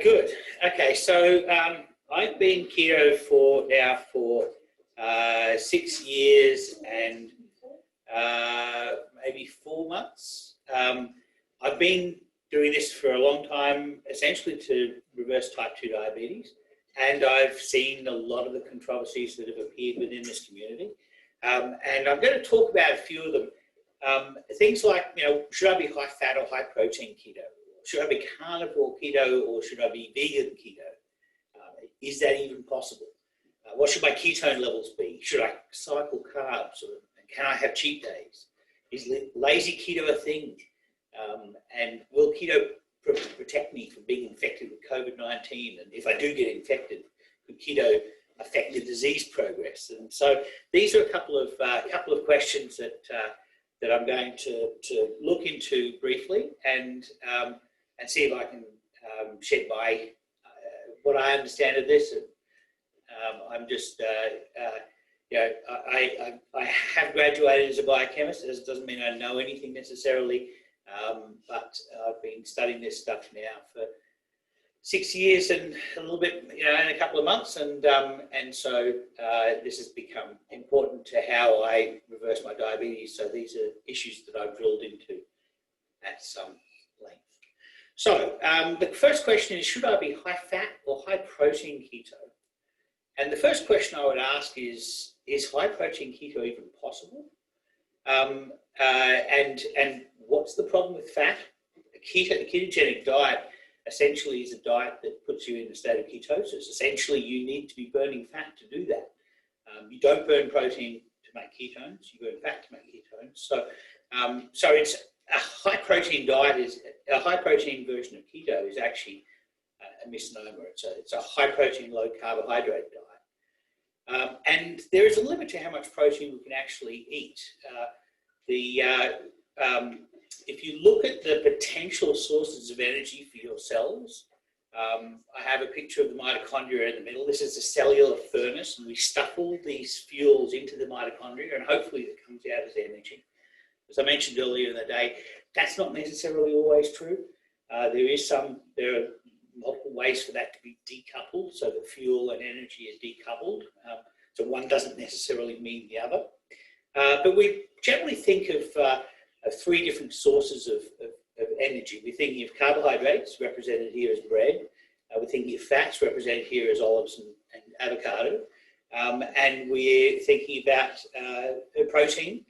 Good. Okay, so I've been keto for 6 years and maybe 4 months. I've been doing this for a long time, essentially to reverse type 2 diabetes, and I've seen a lot of the controversies that have appeared within this community. And I'm going to talk about a few of them. Things like, should I be high fat or high protein keto? Should I be carnivore keto or should I be vegan keto? Is that even possible? What should my ketone levels be? Should I cycle carbs? Or can I have cheat days? Is lazy keto a thing? And will keto protect me from being infected with COVID-19? And if I do get infected, could keto affect the disease progress? And so these are a couple of questions that I'm going to look into briefly and see if I can shed my what I understand of this. And I'm just I have graduated as a biochemist. It doesn't mean I know anything necessarily, but I've been studying this stuff now for 6 years and a little bit, in a couple of months, and so this has become important to how I reverse my diabetes. So these are issues that I've drilled into at some length. So the first question is, should I be high fat or high protein keto? And the first question I would ask is high protein keto even possible? And what's the problem with fat? A ketogenic diet essentially is a diet that puts you in a state of ketosis. Essentially, you need to be burning fat to do that. You don't burn protein to make ketones, you burn fat to make ketones. So it's a high protein diet a high protein version of keto is actually a misnomer. It's a high protein, low carbohydrate diet. And there is a limit to how much protein we can actually eat. If you look at the potential sources of energy for your cells, I have a picture of the mitochondria in the middle. This is a cellular furnace, and we stuff all these fuels into the mitochondria, and hopefully it comes out as energy. As I mentioned earlier in the day, that's not necessarily always true. There are multiple ways for that to be decoupled, so that fuel and energy is decoupled. So one doesn't necessarily mean the other. But we generally think of three different sources of energy. We're thinking of carbohydrates, represented here as bread. We're thinking of fats, represented here as olives and avocado. And we're thinking about protein,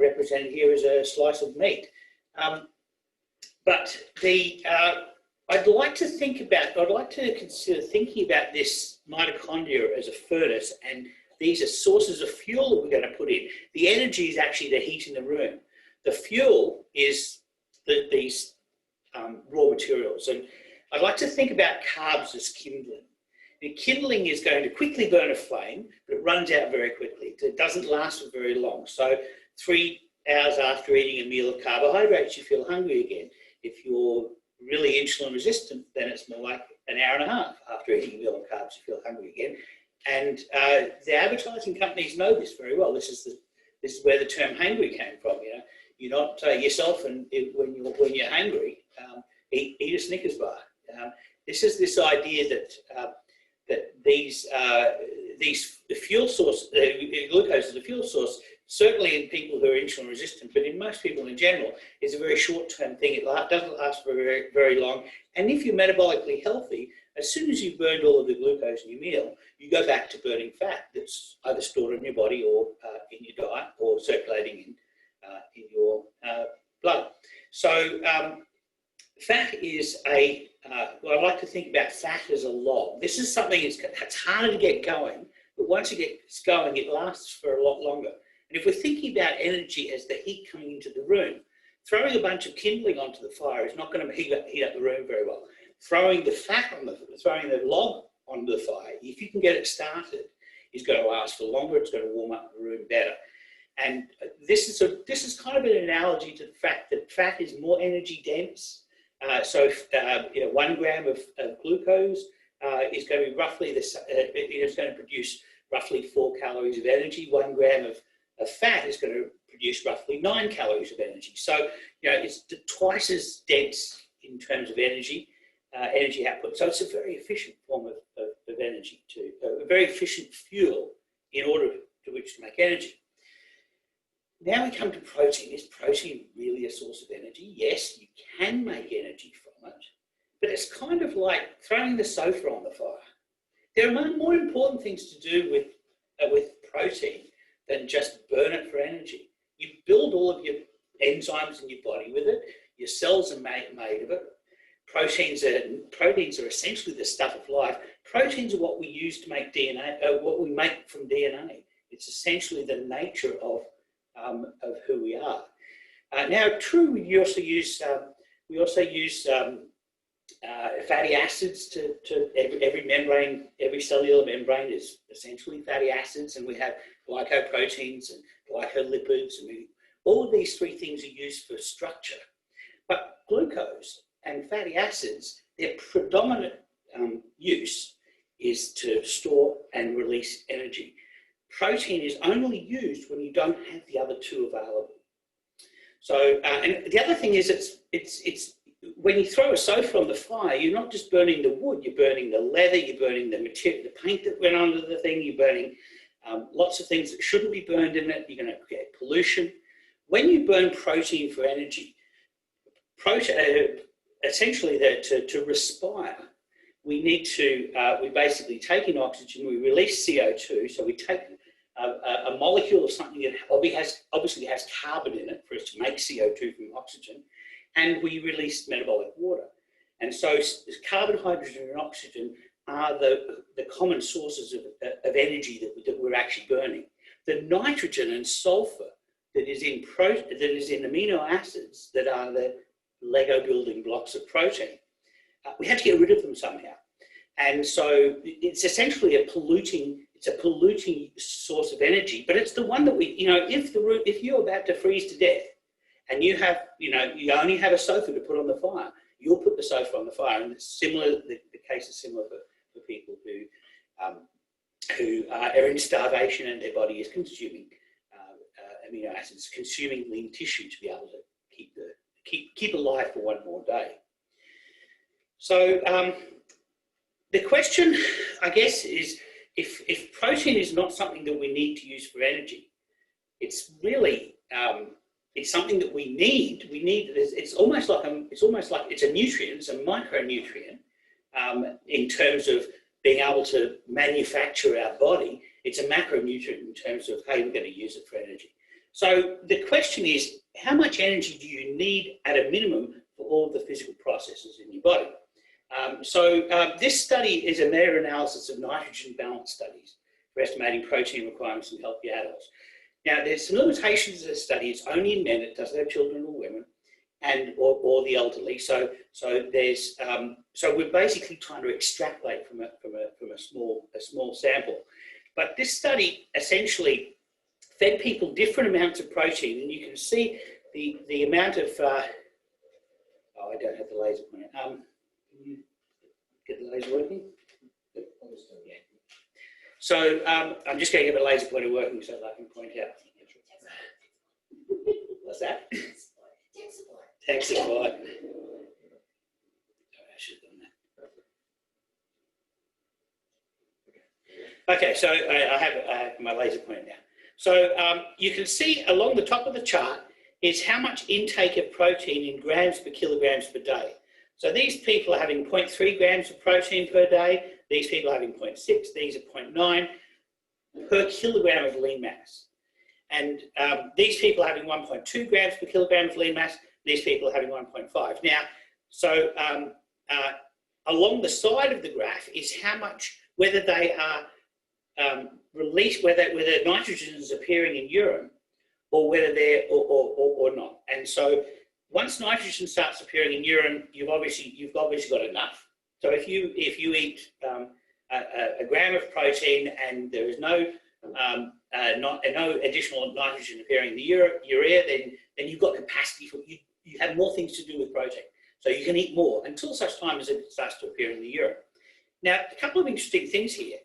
represented here as a slice of meat. But I'd like to consider thinking about this mitochondria as a furnace, and these are sources of fuel that we're going to put in. The energy is actually the heat in the room. The fuel is these raw materials. And I'd like to think about carbs as kindling. And kindling is going to quickly burn a flame, but it runs out very quickly. It doesn't last for very long. So 3 hours after eating a meal of carbohydrates, you feel hungry again. If you're really insulin resistant, then it's more like an hour and a half after eating a meal of carbs, you feel hungry again. And the advertising companies know this very well. This is where the term hangry came from. You're not yourself, and when you're hungry, eat a Snickers bar. This is this idea that the fuel source, glucose is a fuel source. Certainly in people who are insulin resistant, but in most people in general, it's a very short-term thing. It doesn't last for very, very long. And if you're metabolically healthy, as soon as you've burned all of the glucose in your meal, you go back to burning fat that's either stored in your body or in your diet or circulating in your blood. So fat is I like to think about fat as a log. This is something that's harder to get going, but once it gets going, it lasts for a lot longer. And if we're thinking about energy as the heat coming into the room, throwing a bunch of kindling onto the fire is not going to heat up the room very well. Throwing the log onto the fire, if you can get it started, is going to last for longer. It's going to warm up the room better. And this is kind of an analogy to the fact that fat is more energy dense. So 1 gram of glucose is going to be roughly it's going to produce roughly 4 calories of energy. 1 gram of fat is going to produce roughly 9 calories of energy. So, it's twice as dense in terms of energy. energy output. So it's a very efficient form of energy too, a very efficient fuel in order to which to make energy. Now we come to protein. Is protein really a source of energy? Yes, you can make energy from it, but it's kind of like throwing the sofa on the fire. There are more important things to do with protein than just burn it for energy. You build all of your enzymes in your body with it. Your cells are made of it. Proteins are essentially the stuff of life. Proteins are what we use to make DNA, what we make from DNA. It's essentially the nature of who we are. Now, true, we also use fatty acids to every membrane. Every cellular membrane is essentially fatty acids, and we have glycoproteins and glycolipids, and all of these three things are used for structure. But glucose and fatty acids, their predominant use is to store and release energy. Protein is only used when you don't have the other two available. So, and the other thing is, it's when you throw a sofa on the fire, you're not just burning the wood, you're burning the leather, you're burning the material, the paint that went under the thing, you're burning lots of things that shouldn't be burned in it. You're going to get pollution. When you burn protein for energy, essentially to respire, we need to, we basically take in oxygen, we release CO2, so we take a molecule of something that obviously has carbon in it for us to make CO2 from oxygen, and we release metabolic water. And so carbon, hydrogen, and oxygen are the common sources of energy that we're actually burning. The nitrogen and sulfur that is in amino acids that are the Lego building blocks of protein, we have to get rid of them somehow. And so it's essentially a polluting source of energy, but it's the one that we, if you're about to freeze to death and you have, you only have a sofa to put on the fire, you'll put the sofa on the fire. And it's similar, the case is similar for people who are in starvation and their body is consuming amino acids, consuming lean tissue to be able to keep alive for one more day. So the question, I guess, is if protein is not something that we need to use for energy, it's really it's something that we need. It's almost like it's a nutrient. It's a micronutrient in terms of being able to manufacture our body. It's a macronutrient in terms of how we're going to use it for energy. So the question is, how much energy do you need at a minimum for all of the physical processes in your body? This study is a meta-analysis of nitrogen balance studies for estimating protein requirements in healthy adults. Now, there's some limitations to this study. It's only in men. It doesn't have children or women, or the elderly. So we're basically trying to extrapolate from a small sample. But this study essentially fed people different amounts of protein, and you can see the amount of. I don't have the laser pointer. Can you get the laser working? Yeah. So I'm just going to get the laser pointer working so that I can point out. What's that? Tech support. I should have done that. Okay, so I have my laser pointer now. So you can see along the top of the chart is how much intake of protein in grams per kilograms per day. So these people are having 0.3 grams of protein per day. These people are having 0.6. These are 0.9 per kilogram of lean mass. And these people are having 1.2 grams per kilogram of lean mass. These people are having 1.5. Now, so along the side of the graph is how much, whether they are released, whether nitrogen is appearing in urine, or whether they're or not. And so once nitrogen starts appearing in urine, you've obviously got enough. So if you eat a gram of protein and there is no additional nitrogen appearing in the urea, then you've got capacity for you have more things to do with protein. So you can eat more until such time as it starts to appear in the urine. Now, a couple of interesting things here.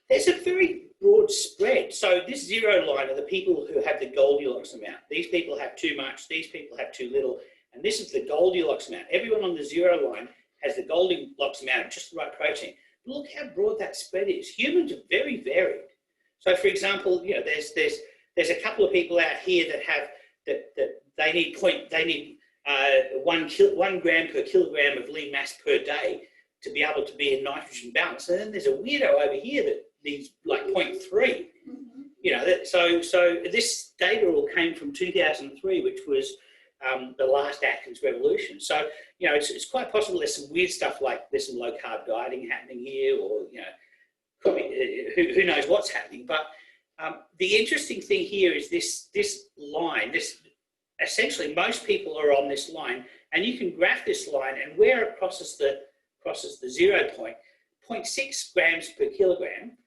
There's a very broad spread. So this zero line are the people who have the Goldilocks amount. These people have too much, these people have too little, and this is the Goldilocks amount. Everyone on the zero line has the Goldilocks amount of just the right protein. But look how broad that spread is. Humans are very varied. So, for example, you know, there's a couple of people out here that have that they need 1 gram per kilogram of lean mass per day to be able to be in nitrogen balance. And then there's a weirdo over here that needs like 0.3. You know, so this data all came from 2003, which was the last Atkins revolution. So, you know, it's quite possible there's some weird stuff, like there's some low carb dieting happening here, or, you know, probably, who knows what's happening. But the interesting thing here is this line. Essentially, most people are on this line, and you can graph this line, and where it crosses the 0 point, 0.6 grams per kilogram,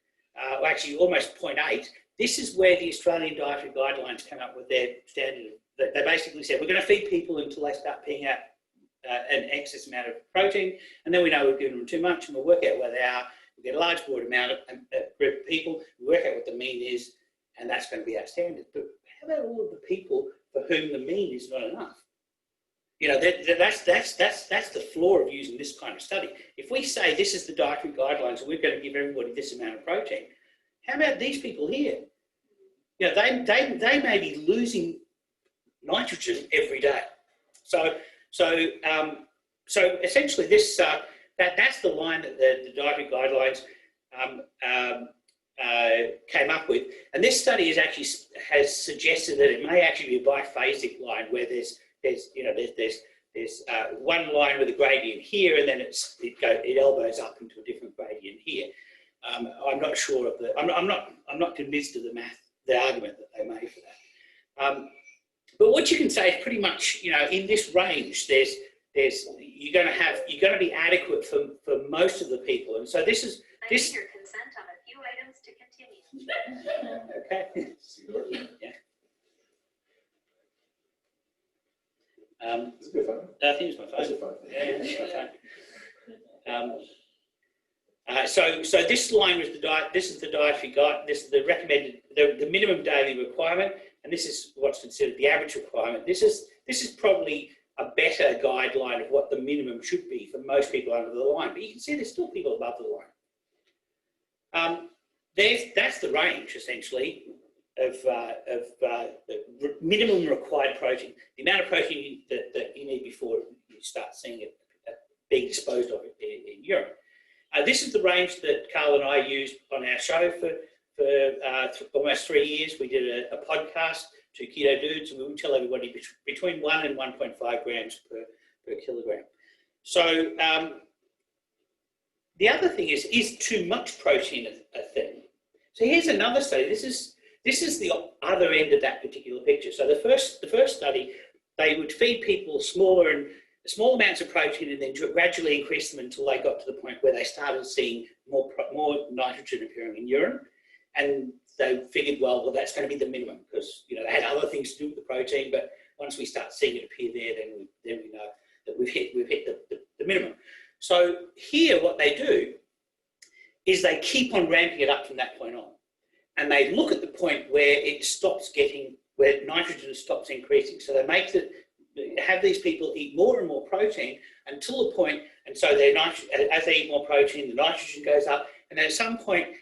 or actually almost 0.8. This is where the Australian Dietary Guidelines come up with their standard. They basically said, we're going to feed people until they start peeing out an excess amount of protein, and then we know we've given them too much, and we'll work out where they are. We get a large broad amount of group of people, we work out what the mean is, and that's going to be our standard. But how about all of the people for whom the mean is not enough? You know, that's the flaw of using this kind of study. If we say this is the dietary guidelines and we're going to give everybody this amount of protein, how about these people here? You know, they may be losing nitrogen every day. So essentially, this that's the line that the dietary guidelines came up with. And this study has suggested that it may actually be a biphasic line where there's one line with a gradient here, and then it elbows up into a different gradient here. I'm not sure of the. I'm not convinced of the argument that they made for that. But what you can say is pretty much, you know, in this range, you're going to be adequate for most of the people, and so this is this. I need your consent on a few items to continue. Okay. Yeah. Is it your phone? I think it's my phone. That's your phone. Yeah, it's my phone. So this line was the diet. This is the dietary guide. This is the recommended, the minimum daily requirement, and this is what's considered the average requirement. This is probably a better guideline of what the minimum should be for most people under the line. But you can see there's still people above the line. That's the range essentially of minimum required protein, the amount of protein that you need before you start seeing it being disposed of in urine. This is the range that Carl and I used on our show for almost 3 years. We did a podcast to keto dudes, and we would tell everybody between 1 and 1.5 grams per kilogram. So the other thing is too much protein a thing? So here's another study. This is the other end of that particular picture. So the first study, they would feed people small amounts of protein and then gradually increase them until they got to the point where they started seeing more nitrogen appearing in urine. And they figured, well, that's going to be the minimum, because, you know, they had other things to do with the protein, but once we start seeing it appear there, then we know that we've hit the minimum. So here, what they do is they keep on ramping it up from that point on, and they look at the point where where nitrogen stops increasing. So they have these people eat more and more protein until a point, and so as they eat more protein, the nitrogen goes up, and then at some point,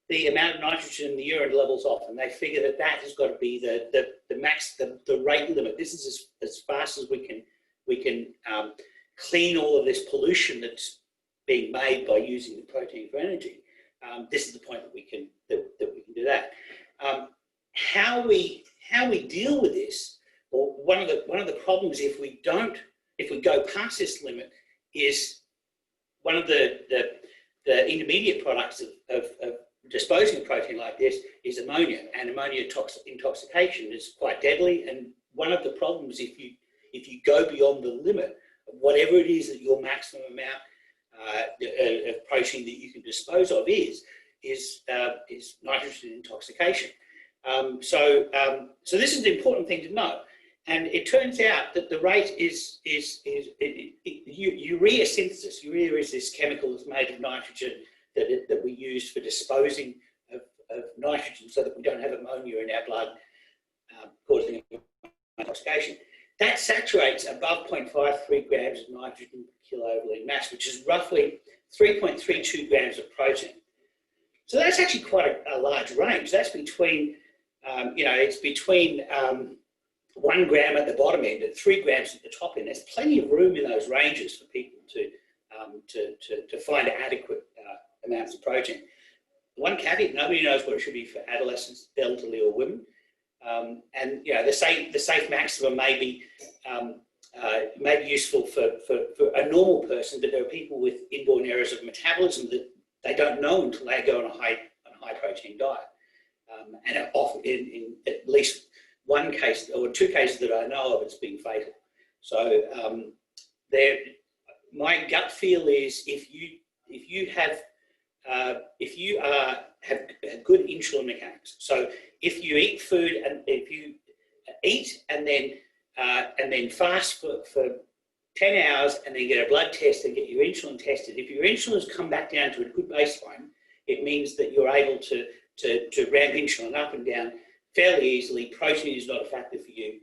the amount of nitrogen in the urine levels off, and they figure that has got to be the max, the rate limit. This is as fast as we can clean all of this pollution that's being made by using the protein for energy. This is the point that we can do that. How we deal with this, or one of the problems if we go past this limit, is one of the intermediate products of disposing of protein like this is ammonia, and ammonia intoxication is quite deadly. And one of the problems if you go beyond the limit of whatever it is that your maximum amount of protein that you can dispose of is nitrogen intoxication. So this is an important thing to know. And it turns out that the rate is urea synthesis. Urea is this chemical that's made of nitrogen that we use for disposing of nitrogen, so that we don't have ammonia in our blood causing intoxication. That saturates above 0.53 grams of nitrogen per kilo over lean mass, which is roughly 3.32 grams of protein. So that's actually quite a large range. That's between, it's between 1 gram at the bottom end and 3 grams at the top end. There's plenty of room in those ranges for people to find adequate amounts of protein. One caveat: nobody knows what it should be for adolescents, elderly, or women. And the safe maximum may be useful for a normal person, but there are people with inborn errors of metabolism that they don't know until they go on a high protein diet. And often, in at least one case or 2 cases that I know of, it's been fatal. So my gut feel is if you have good insulin mechanics. So if you eat food and if you eat and then fast for 10 hours and then get a blood test and get your insulin tested, if your insulin's come back down to a good baseline, it means that you're able to ramp insulin up and down fairly easily. Protein is not a factor for you.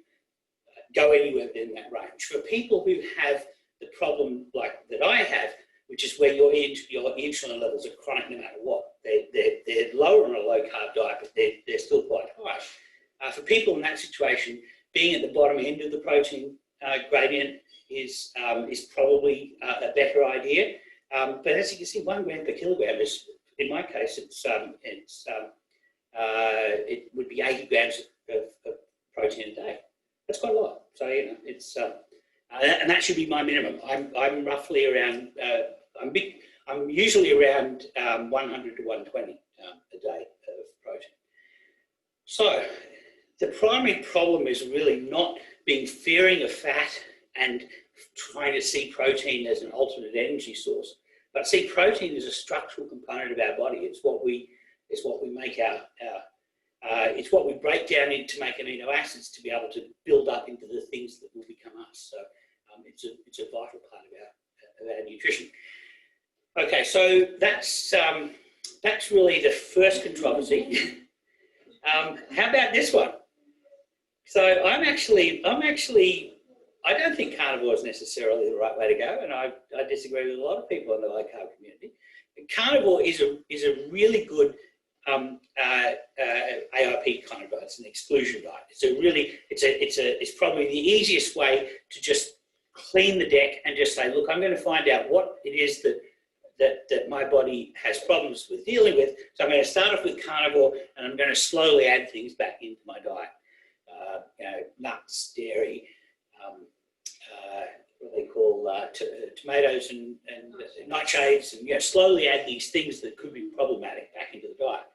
Go anywhere within that range. For people who have the problem like that I have, which is where your insulin levels are chronic no matter what. They're lower on a low-carb diet, but they're still quite high. For people in that situation, being at the bottom end of the protein gradient is probably a better idea. But as you can see, 1 gram per kilogram is, in my case, it would be 80 grams of protein a day. That's quite a lot. So it's and that should be my minimum. I'm roughly around. I'm usually around 100 to 120 a day of protein. So the primary problem is really not being fearing of fat and trying to see protein as an alternate energy source, but see protein as a structural component of our body. It's what we make it's what we break down into make amino acids to be able to build up into the things that will become us. So it's a vital part of our nutrition. Okay, so that's really the first controversy. How about this one? So I don't think carnivore is necessarily the right way to go, and I disagree with a lot of people in the low carb community. Carnivore is a really good AIP kind of diet. It's an exclusion diet. It's probably the easiest way to just clean the deck and just say, look, I'm going to find out what it is that my body has problems with dealing with. So I'm going to start off with carnivore, and I'm going to slowly add things back into my diet. Nuts, dairy, what they call tomatoes and nightshades, and slowly add these things that could be problematic back into the diet.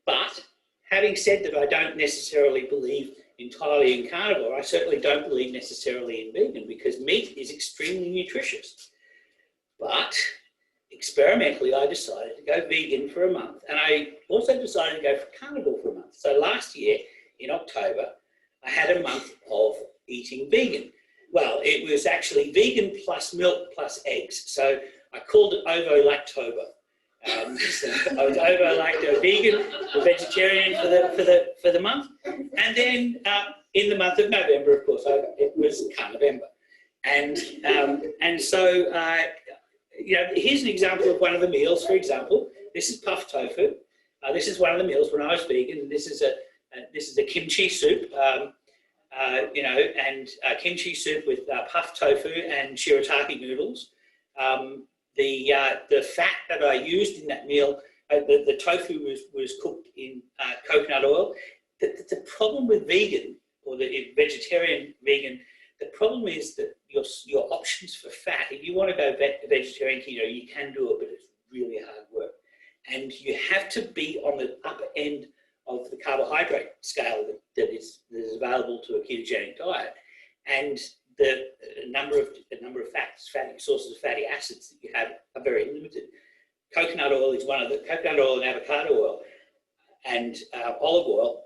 But having said that, I don't necessarily believe entirely in carnivore. I certainly don't believe necessarily in vegan, because meat is extremely nutritious. But experimentally, I decided to go vegan for a month, and I also decided to go for carnivore for a month. So last year in October, I had a month of eating vegan. Well, it was actually vegan plus milk plus eggs. So I called it ovo-lactober. So I was ovo-lacto vegan or vegetarian for the month. And then in the month of November, of course, it was Carnivore. And so, here's an example of one of the meals. For example, this is puff tofu. This is one of the meals when I was vegan. This is a kimchi soup. Kimchi soup with puff tofu and shirataki noodles. The fat that I used in that meal, the tofu was cooked in coconut oil. The problem with vegan, or the vegetarian vegan, the problem is that your options for fat, if you want to go vegetarian keto, you can do it, but it's really hard work. And you have to be on the upper end of the carbohydrate scale that is available to a ketogenic diet, and the number of fatty sources of fatty acids that you have are very limited. Coconut oil is one of the coconut oil and avocado oil, and olive oil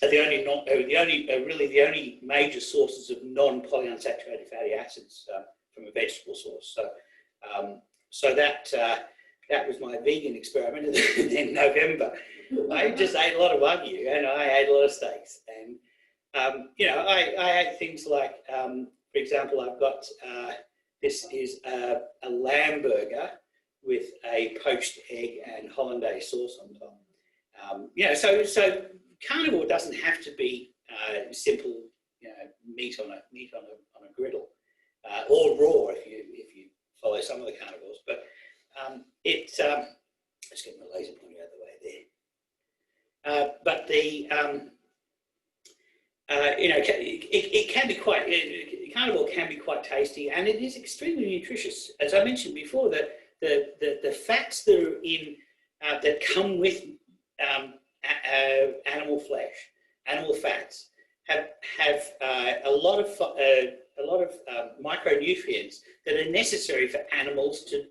are the only major sources of non-polyunsaturated fatty acids from a vegetable source. So that was my vegan experiment. And then in November, I just ate a lot of wagyu, and I ate a lot of steaks. And, I ate things like, for example, I've got This is a lamb burger with a poached egg and hollandaise sauce on top. So carnivore doesn't have to be simple, meat on a griddle, or raw if you follow some of the carnivores. But let's get my laser pointer out of the way there. But the it can be quite carnivore can be quite tasty, and it is extremely nutritious. As I mentioned before, the fats that are in that come with animal flesh, animal fats, have a lot of micronutrients that are necessary for animals to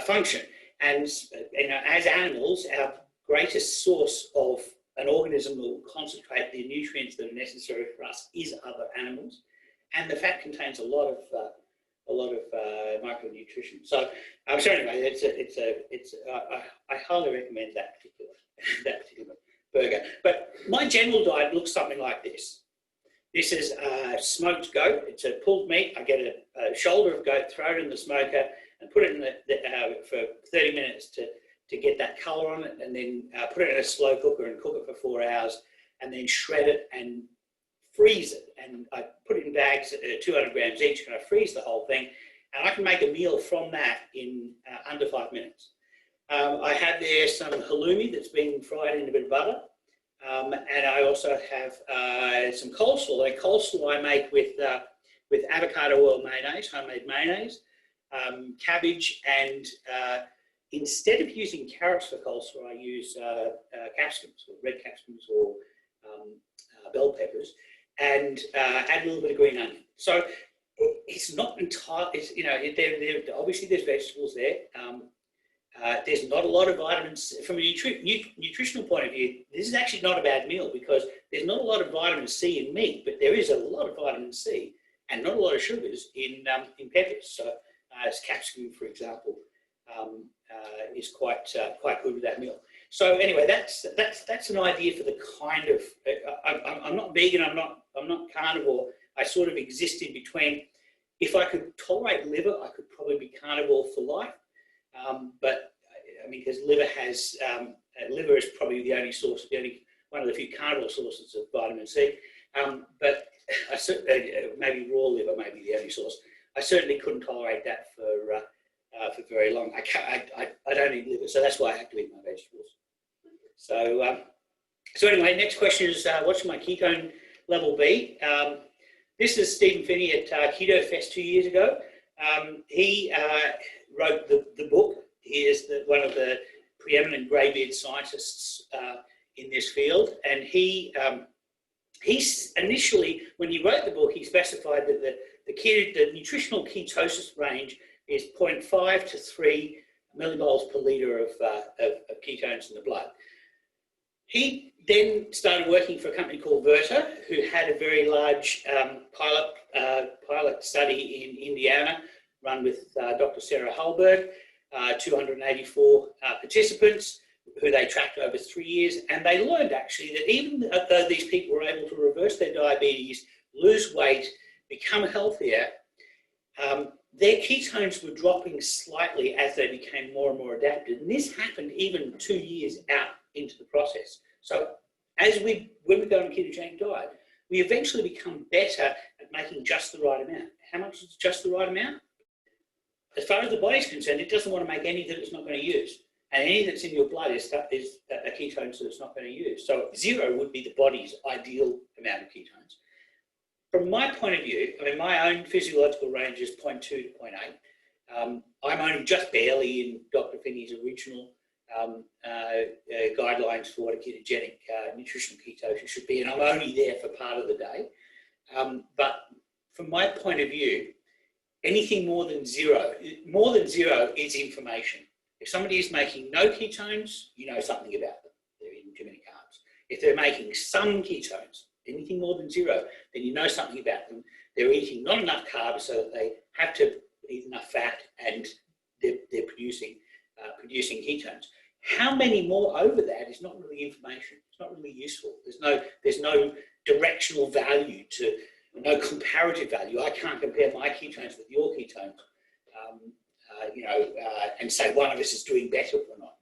function. And as animals, our greatest source of an organism that will concentrate the nutrients that are necessary for us is other animals, and the fat contains a lot of micronutrition. So anyway, I highly recommend that particular burger. But my general diet looks something like this. This is smoked goat. It's a pulled meat. I get a shoulder of goat, throw it in the smoker, and put it in for 30 minutes to get that colour on it, and then put it in a slow cooker and cook it for 4 hours, and then shred it and freeze it. And I put it in bags, 200 grams each, and I freeze the whole thing, and I can make a meal from that in under 5 minutes. I have there some halloumi that's been fried in a bit of butter, and I also have some coleslaw. And coleslaw I make with avocado oil mayonnaise, homemade mayonnaise, cabbage, and instead of using carrots for coleslaw, I use capsicums, or red capsicums, or bell peppers, and add a little bit of green onion. So it's not entirely, obviously there's vegetables there. There's not a lot of vitamins. From a nutritional point of view, this is actually not a bad meal, because there's not a lot of vitamin C in meat, but there is a lot of vitamin C and not a lot of sugars in peppers. So as capsicum, for example, is quite good with that meal. So anyway, that's an idea for the kind of. I'm not vegan. I'm not carnivore. I sort of exist in between. If I could tolerate liver, I could probably be carnivore for life. But I mean, because liver is probably the only source, one of the few carnivore sources of vitamin C. But maybe raw liver may be the only source. I certainly couldn't tolerate that for very long. I don't eat liver, so that's why I have to eat my vegetables. So anyway, next question is, what should my ketone level be? This is Stephen Finney at Keto Fest 2 years ago. He wrote the book. He is one of the preeminent greybeard scientists in this field, and he initially, when he wrote the book, he specified that the nutritional ketosis range is 0.5 to 3 millimoles per litre of ketones in the blood. He then started working for a company called Verta, who had a very large pilot study in Indiana, run with Dr. Sarah Hallberg, 284 participants, who they tracked over 3 years. And they learned actually that even though these people were able to reverse their diabetes, lose weight, become healthier, their ketones were dropping slightly as they became more and more adapted. And this happened even 2 years out into the process. So when we go on a ketogenic diet, we eventually become better at making just the right amount. How much is just the right amount? As far as the body's concerned, it doesn't want to make any that it's not going to use. And any that's in your blood is a ketone that it's not going to use. So 0 would be the body's ideal amount of ketones. From my point of view, I mean, my own physiological range is 0.2 to 0.8. I'm only just barely in Dr. Finney's original guidelines for what a ketogenic nutritional ketosis should be, and I'm only there for part of the day. But from my point of view, anything more than zero is information. If somebody is making no ketones, you know something about them. They're eating too many carbs. If they're making some ketones, anything more than 0, then you know something about them. They're eating not enough carbs, so that they have to eat enough fat, and they're producing ketones. How many more over that is not really information. It's not really useful. There's no directional value to no comparative value. I can't compare my ketones with your ketones, and say one of us is doing better or not.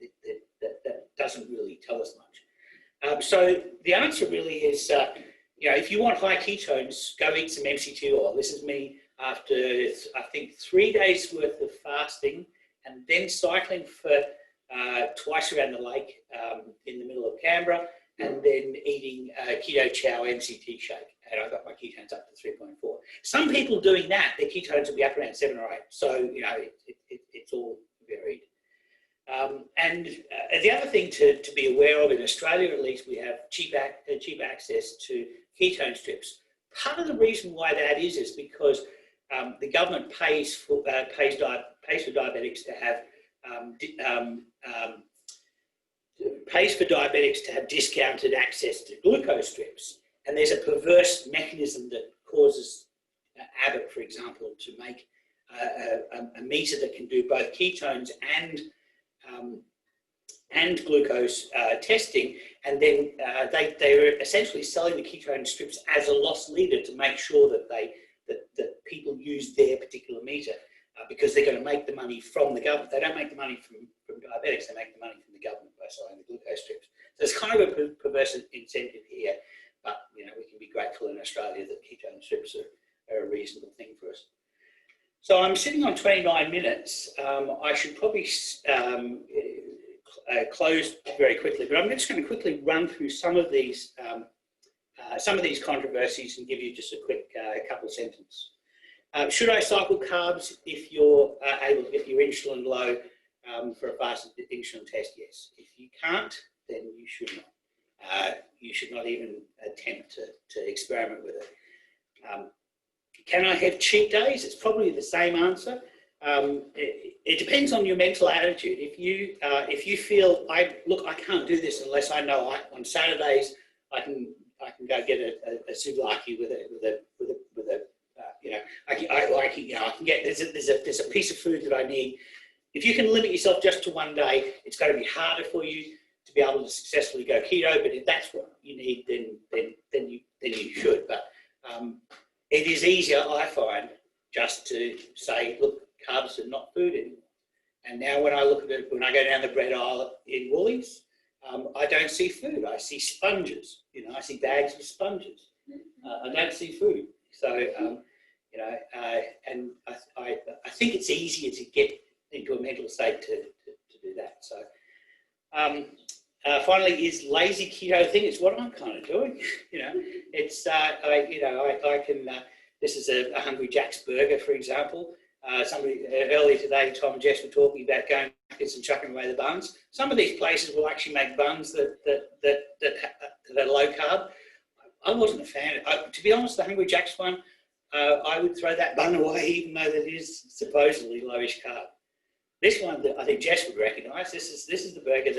That doesn't really tell us much. So the answer really is, if you want high ketones, go eat some MCT oil. This is me after, I think, 3 days worth of fasting and then cycling for twice around the lake in the middle of Canberra, and then eating keto chow MCT shake. And I got my ketones up to 3.4. Some people doing that, their ketones will be up around 7 or 8. So, it's all varied. And the other thing to be aware of, in Australia at least, we have cheap access to ketone strips. Part of the reason why that is because the government pays for diabetics to have discounted access to glucose strips. And there's a perverse mechanism that causes Abbott, for example, to make a meter that can do both ketones and glucose testing, and then they're essentially selling the ketone strips as a loss leader to make sure that people use their particular meter, because they're going to make the money from the government. They don't make the money from diabetics, they make the money from the government by selling the glucose strips. So it's kind of a perverse incentive here, but we can be grateful in Australia that ketone strips are a reasonable thing for us. So I'm sitting on 29 minutes. I should probably close very quickly, but I'm just going to quickly run through some of these controversies and give you just a quick couple of sentences. Should I cycle carbs if you're able to get your insulin low for a fasted insulin test? Yes. If you can't, then you should not. You should not even attempt to experiment with it. Can I have cheat days? It's probably the same answer. It depends on your mental attitude. If you feel I can't do this unless I know on Saturdays I can go get a souvlaki with a I can get there's a piece of food that I need. If you can limit yourself just to one day, it's going to be harder for you to be able to successfully go keto. But if that's what you need, then you should. But it is easier, I find, just to say, look, carbs are not food anymore. And now when I look at it, when I go down the bread aisle in Woolies, I don't see food. I see sponges. I see bags of sponges. I don't see food. So, and I think it's easier to get into a mental state to do that. So, finally, is lazy keto thing? It's what I'm kind of doing. It's I can. This is a Hungry Jack's burger, for example. Somebody earlier today, Tom and Jess were talking about going and chucking away the buns. Some of these places will actually make buns that are low carb. I wasn't a fan. To be honest, the Hungry Jack's one, I would throw that bun away, even though that is supposedly lowish carb. This one, that I think Jess would recognise. This is the burger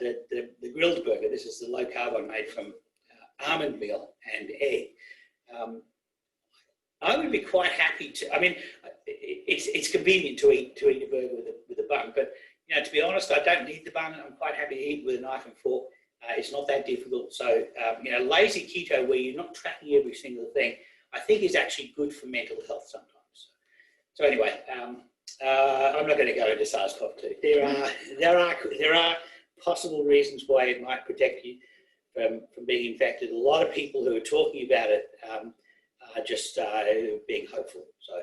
the grilled burger. This is the low carb one made from almond meal and egg. I would be quite happy to. I mean, it's convenient to eat a burger with a bun, but to be honest, I don't need the bun. I'm quite happy to eat with a knife and fork. It's not that difficult. So lazy keto, where you're not tracking every single thing, I think is actually good for mental health sometimes. So anyway, I'm not going to go into SARS-CoV-2. There are possible reasons why it might protect you from being infected. A lot of people who are talking about it are just being hopeful. So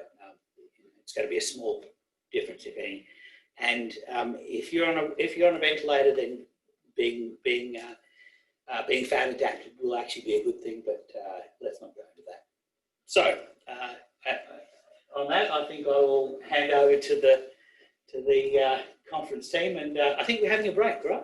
it's going to be a small difference, if any. And if you're on a ventilator, then being fat adapted will actually be a good thing. But let's not go into that. So on that, I think I will hand over to the conference team, and I think we're having a break, right?